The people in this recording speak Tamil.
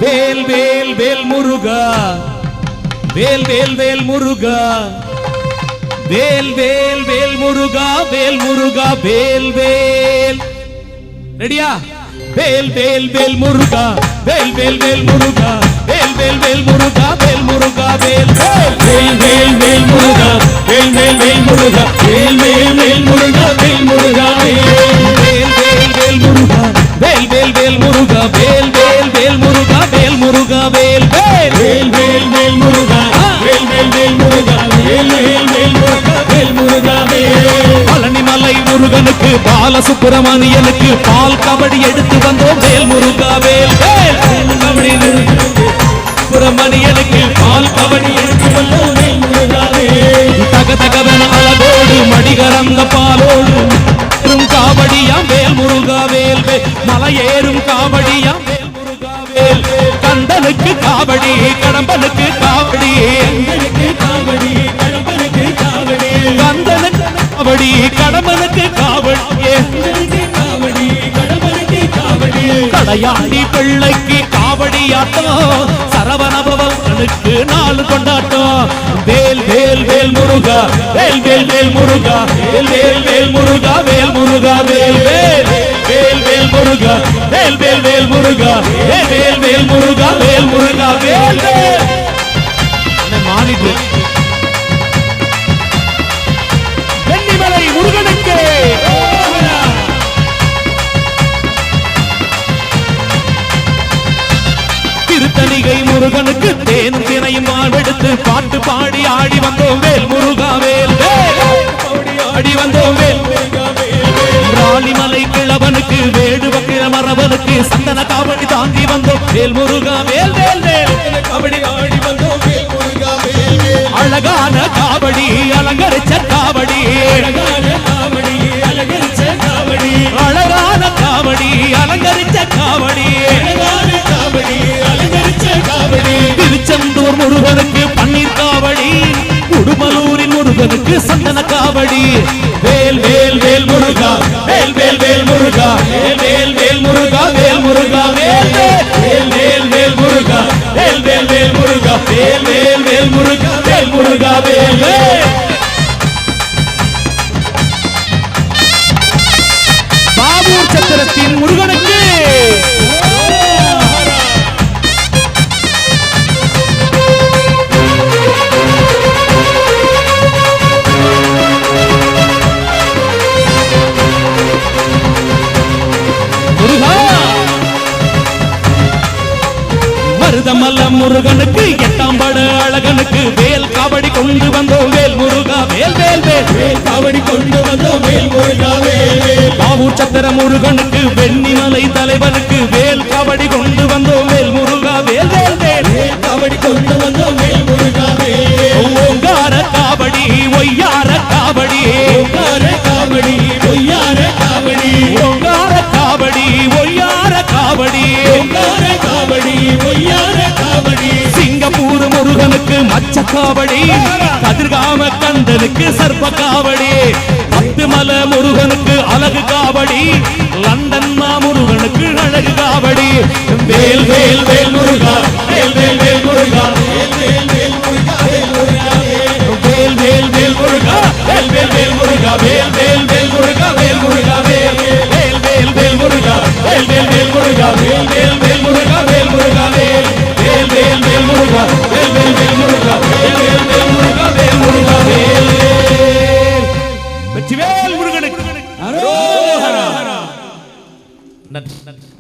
வேல் வேல் வேல் முருகா வேல் வேல் வேல் முருகா வேல் வேல் வேல் முருகா வேல் முருகா வேல் வேல் ரெடியா வேல் வேல் வேல் முருகா வேல் வேல் வேல் முருகா வேல் வேல் வேல் முருகா வேல் முருகா வேல் வேல் வேல் வேல் முருகா வேல் வேல் வேல் முருகா வேல் வேல் வேல் முருகா வேல் முருகா வேல் வேல் வேல் முருகா வேல் வேல் வேல் முருகா வேல் வேல் வேல் முருகா வேல் முருகா வேல் வேல் வேல் வேல் முருகா வேல் வேல் வேல் முருகா வேல் வேல் வேல் முருகா வேல் முருகா வேல் பழனிமலை முருகனுக்கு பாலசுப்பிரமணியனுக்கு பால் கபடி எடுத்து வந்தோம் வேல் முருகா வேல் வேல் கபடி சுப்பிரமணியனுக்கு பால் கபடி எடுத்து வந்தோம் வேல் முருகா வேல் தக தகவன அழகோடு மடிகரந்த பாலோடு காவடியாம் வேல் முருகா வேல் வேல் மலையேறும் காவடியாம் வேல் முருகா வேல் கந்தனுக்கு காவடி கடம்பனுக்கு காவடி காவடி கடம்பனுக்கு காவடி கந்தனுக்கு காவடி கடம்பனுக்கு காவடி காவடி கடம்பனுக்கு காவடி கடையாண்டி பிள்ளைக்கு காவடி ஆட்டம் சரவணபவனுக்கு நாலு கொண்டாட்டம் வேல் வேல் வேல் முருகா வேல் வேல் வேல் முருகா வேல் வேல் வேல் முருகா வேல் முருகா வேல் வேல் வேல் வேல் முருகா வேல் வேல் வேல் முருகா வேல் வேல் வேல் முருகா வேல் முருகா வேல் வேல் மாறிட்டு வெண்ணிமலை முருகனுக்கு திருத்தணிகை முருகனுக்கு தேனும் தினையும் வாழ்வெடுத்து பாட்டு பாடி ஆடி வந்தோம் வேல் முருகா வேல் ஆடி வந்தோம் வேல் ராலிமலை கிழவனுக்கு வேடுவ கிழமரவனுக்கு சந்தன காவடி தாண்டி வந்தோம் வேல் முருகா வேல் வேல் வேல் காவடி ஆடி வந்தோம் வேல் முருகா வேல் வேல் அழகான காவடி அலங்கரிச்ச காவடி அழகான காவடி அலங்கரிச்ச காவடி அழகான காவடி அலங்கரிச்ச காவடி அழகான காவடி அலங்கரிச்ச காவடி திருச்செந்தூர் முருகனுக்கு பன்னீர் காவடி உடுமலூரின் முருகனுக்கு சந்தன காவடி வேல் வேல் வேல் முருகா வேல் வேல் வேல் முருகா வேல் வேல் வேல் முருகா வேல் முருகா வேல் வேல் வேல் வேல் முருகா வேல் வேல் வேல் முருகா வேல் வேல் வேல் முருகா வேல் முருகா வேல் வேல் பாபூர் சத்திரத்தின் முருகனுக்கு மருதமல்ல முருகனுக்கு எட்டாம் பட அழகனுக்கு வேல் காவடி கொண்டு வந்தோம் வேல் முருகா வேல் வேல் வேல் காவடி கொண்டு வந்தோம் வேல் முருகா வேல் வேல் பாவூர் சத்திர முருகனுக்கு வெண்ணிமலை தலைவனுக்கு வேல் காவடி கொண்டு வந்தோம் வேல் முருகா வேல் வேல் வேல் காவடி கொண்டு வந்தோம் வேல் முருகா வேல் ஓங்கார காவடி ஒய்யார காவடி ஓங்கார காவடி ஒய்யார காவடி ஓங்கார காவடி ஒய்யார காவடி ஓங்கார காவடி ஒய்யார காவடி சிங்கப்பூர் முருகனுக்கு மச்ச காவடி கதிர்காம கந்தனுக்கு சர்ப்ப காவடி பத்துமல முருகனுக்கு அழகு காவடி லண்டன் முருகனுக்கு அழகு காவடி வேல் வேல் வேல் முருகா வேல் வேல் வேல் முருகா வேல் வேல் வேல் முருகா வேல் முருகா வேல் வேல் வேல் முருகா வேல் வேல் வேல் முருகா வேல் வேல் வேல் முருகா வேல் முருகா வேல் வேல் வேல் வேல் முருகா வேல் வேல் வேல் முருகா வேல் வேல் வேல் முருகா வேல் முருகா வேல் வேல் வேல் வேல் முருகா வேல் வேல் வேல் முருகா வேல் வேல் வேல் முருகா வேல் முருகா வேல் வெற்றிவேல் முருகனுக்கு அரோகரா. நன்றி.